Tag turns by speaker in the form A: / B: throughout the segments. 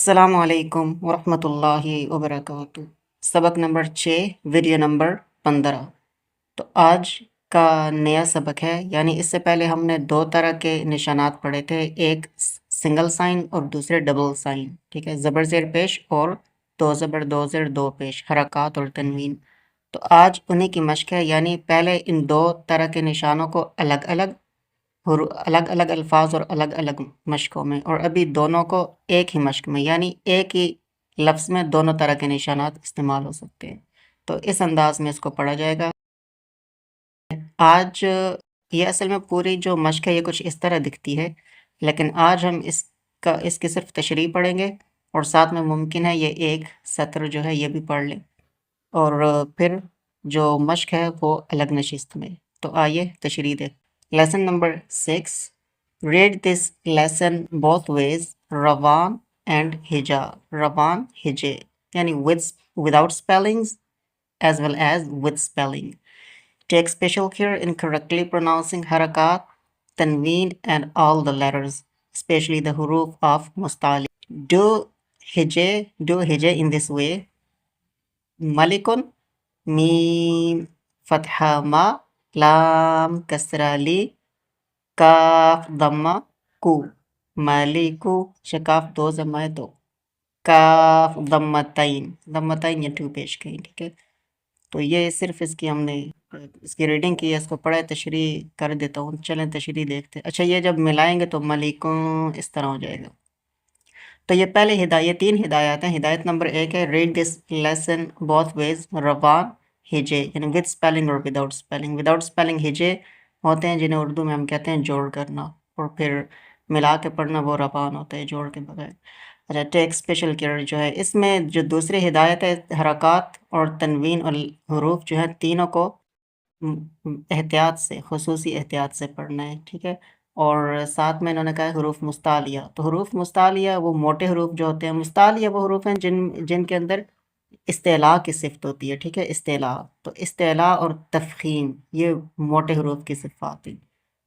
A: السلام علیکم ورحمۃ اللہ وبرکاتہ۔ سبق نمبر 6، ویڈیو نمبر 15۔ تو آج کا نیا سبق ہے، یعنی اس سے پہلے ہم نے دو طرح کے نشانات پڑھے تھے، ایک سنگل سائن اور دوسرے ڈبل سائن، ٹھیک ہے، زبر زیر پیش اور دو زبر دو زیر دو پیش، حرکات اور تنوین۔ تو آج انہی کی مشق ہے، یعنی پہلے ان دو طرح کے نشانوں کو الگ الگ الفاظ اور الگ الگ مشقوں میں، اور ابھی دونوں کو ایک ہی مشق میں، یعنی ایک ہی لفظ میں دونوں طرح کے نشانات استعمال ہو سکتے ہیں۔ تو اس انداز میں اس کو پڑھا جائے گا۔ آج یہ اصل میں پوری جو مشق ہے یہ کچھ اس طرح دکھتی ہے، لیکن آج ہم اس کی صرف تشریح پڑھیں گے، اور ساتھ میں ممکن ہے یہ ایک سطر جو ہے یہ بھی پڑھ لیں، اور پھر جو مشق ہے وہ الگ نشست میں۔ تو آئیے تشریح دیں۔ Lesson number 6، read this lesson both ways، روان and ہجا۔ روان ہجے یعنی without spellings as well as with spelling. Take special care in correctly pronouncing harakat, tanween and all the letters, especially the huruf of mustali. Do hije in this way: malikun mim fatha ma لام کسرہ لی کاف ضمہ کو مالکو شکاف دو ضمہ دو کاف ضمتین یہ to پیش گئی، ٹھیک ہے۔ تو یہ صرف اس کی ہم نے اس کی ریڈنگ کی ہے، اس کو پڑھا تشریح کر دیتا ہوں، چلیں تشریح دیکھتے ہیں۔ اچھا، یہ جب ملائیں گے تو مالکوں اس طرح ہو جائے گا۔ تو یہ پہلے یہ تین ہدایات ہیں۔ ہدایت نمبر 1 ہے read this lesson both ways, روان ہجے یعنی ود اسپیلنگ اور وداؤٹ اسپیلنگ۔ وداؤٹ اسپیلنگ ہجے ہوتے ہیں جنہیں اردو میں ہم کہتے ہیں جوڑ کرنا، اور پھر ملا کے پڑھنا وہ روان ہوتا ہے جوڑ کے بغیر۔ اچھا، ٹیک اسپیشل کیئر جو ہے اس میں جو دوسری ہدایت ہے، حرکات اور تنوین اور حروف جو ہے تینوں کو احتیاط سے، خصوصی احتیاط سے پڑھنا ہے، ٹھیک ہے۔ اور ساتھ میں انہوں نے کہا ہے حروف مستعلیہ۔ تو حروف مستعلیہ وہ موٹے حروف جو ہوتے ہیں، مستعلیہ وہ حروف ہیں جن کے اندر استعلاء کی صفت ہوتی ہے، ٹھیک ہے، استعلاء۔ تو استعلاء اور تفخیم یہ موٹے حروف کی صفات ہیں۔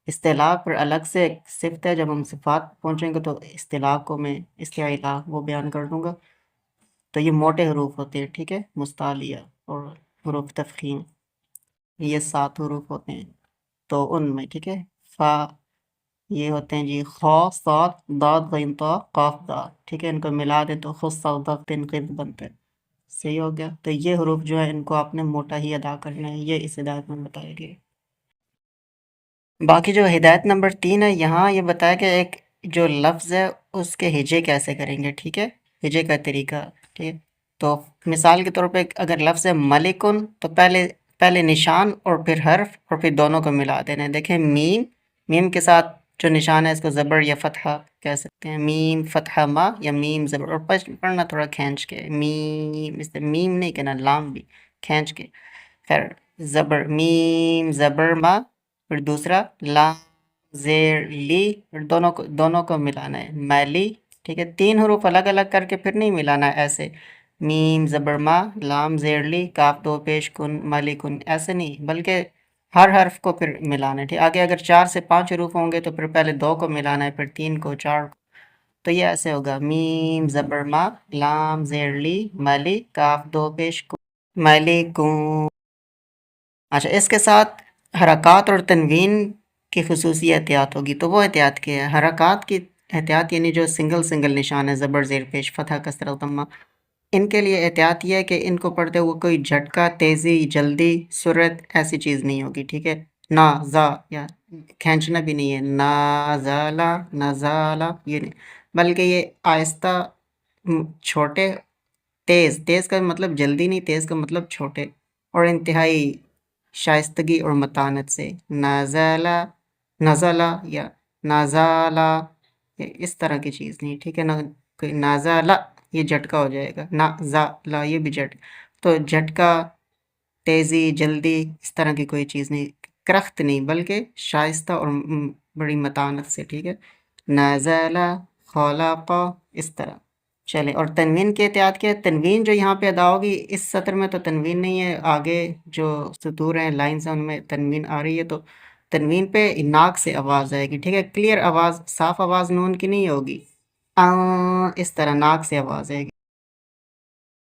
A: استعلاء پر الگ سے ایک صفت ہے، جب ہم صفات پہنچیں گے تو استعلاء کو میں استعلاء وہ بیان کر دوں گا۔ تو یہ موٹے حروف ہوتے ہیں، ٹھیک ہے، مستعلیہ اور حروف تفخیم، یہ 7 حروف ہوتے ہیں۔ تو ان میں ٹھیک ہے، فا یہ ہوتے ہیں جی خا صاد داد غین طا قاف دال، ٹھیک ہے، ان کو ملا دیں تو خص ضغط قذ بنتے ہیں۔ صحیح ہو گیا۔ تو یہ حروف جو ہے ان کو آپ نے موٹا ہی ادا کرنا ہے، یہ اس ہدایت میں بتائے گئے۔ باقی جو ہدایت نمبر 3 ہے، یہاں یہ بتایا کہ ایک جو لفظ ہے اس کے ہجے کیسے کریں گے، ٹھیک ہے، ہجے کا طریقہ، ٹھیک ہے۔ تو مثال کے طور پہ اگر لفظ ہے ملکن، تو پہلے نشان اور پھر حرف اور پھر دونوں کو ملا دینا ہے۔ دیکھیں میم کے ساتھ جو نشان ہے اس کو زبر یا فتحہ کہہ سکتے ہیں، میم فتحہ ما یا میم زبر، اور پڑھنا تھوڑا کھینچ کے، میم نہیں کہنا، لام بھی کھینچ کے، خیر زبر میم زبر ما، پھر دوسرا لام زیر لی، پھر دونوں کو ملانا ہے، میلی، ٹھیک ہے۔ 3 حروف الگ الگ کر کے پھر نہیں ملانا ہے ایسے، میم زبر ما لام زیر لی کاف دو پیش کن مالی کن، ایسے نہیں، بلکہ ہر حرف کو پھر ملانا ہے، ٹھیک۔ آگے اگر 4 سے 5 حروف ہوں گے تو پھر پہلے 2 کو ملانا ہے، پھر 3 کو، 4 کو، تو یہ ایسے ہوگا، میم زبر ما لام زیر لی مالی کاف دو پیش کن مالی کن۔ اچھا، اس کے ساتھ حرکات اور تنوین کی خصوصی احتیاط ہوگی۔ تو وہ احتیاط کیا ہے؟ حرکات کی احتیاط یعنی جو سنگل نشان ہے، زبر زیر پیش فتح کسرہ ضمہ، ان کے لیے احتیاط یہ ہے کہ ان کو پڑھتے ہوئے کوئی جھٹکا، تیزی، جلدی، سرعت ایسی چیز نہیں ہوگی، ٹھیک ہے۔ نا زا یا کھینچنا بھی نہیں ہے، نا زالا نازالا، یہ نہیں، بلکہ یہ آہستہ، چھوٹے، تیز کا مطلب جلدی نہیں، تیز کا مطلب چھوٹے، اور انتہائی شائستگی اور متانت سے، نازلا یا نازالا، اس طرح کی چیز نہیں، ٹھیک ہے نا، کوئی نازالا یہ جھٹکا ہو جائے گا، نازالا یہ بھی جھٹکا، تو جھٹکا، تیزی، جلدی، اس طرح کی کوئی چیز نہیں، کرخت نہیں، بلکہ شائستہ اور بڑی متانت سے، ٹھیک ہے، نازالا خلاقہ، اس طرح۔ چلیں، اور تنوین کی احتیاط کیا ہے؟ تنوین جو یہاں پہ ادا ہوگی، اس سطر میں تو تنوین نہیں ہے، آگے جو سطور ہیں، لائنز ہیں، ان میں تنوین آ رہی ہے، تو تنوین پہ ناک سے آواز آئے گی، ٹھیک ہے، کلیئر آواز، صاف آواز نون کی نہیں ہوگی، اس طرح ناک سے آواز آئے گی۔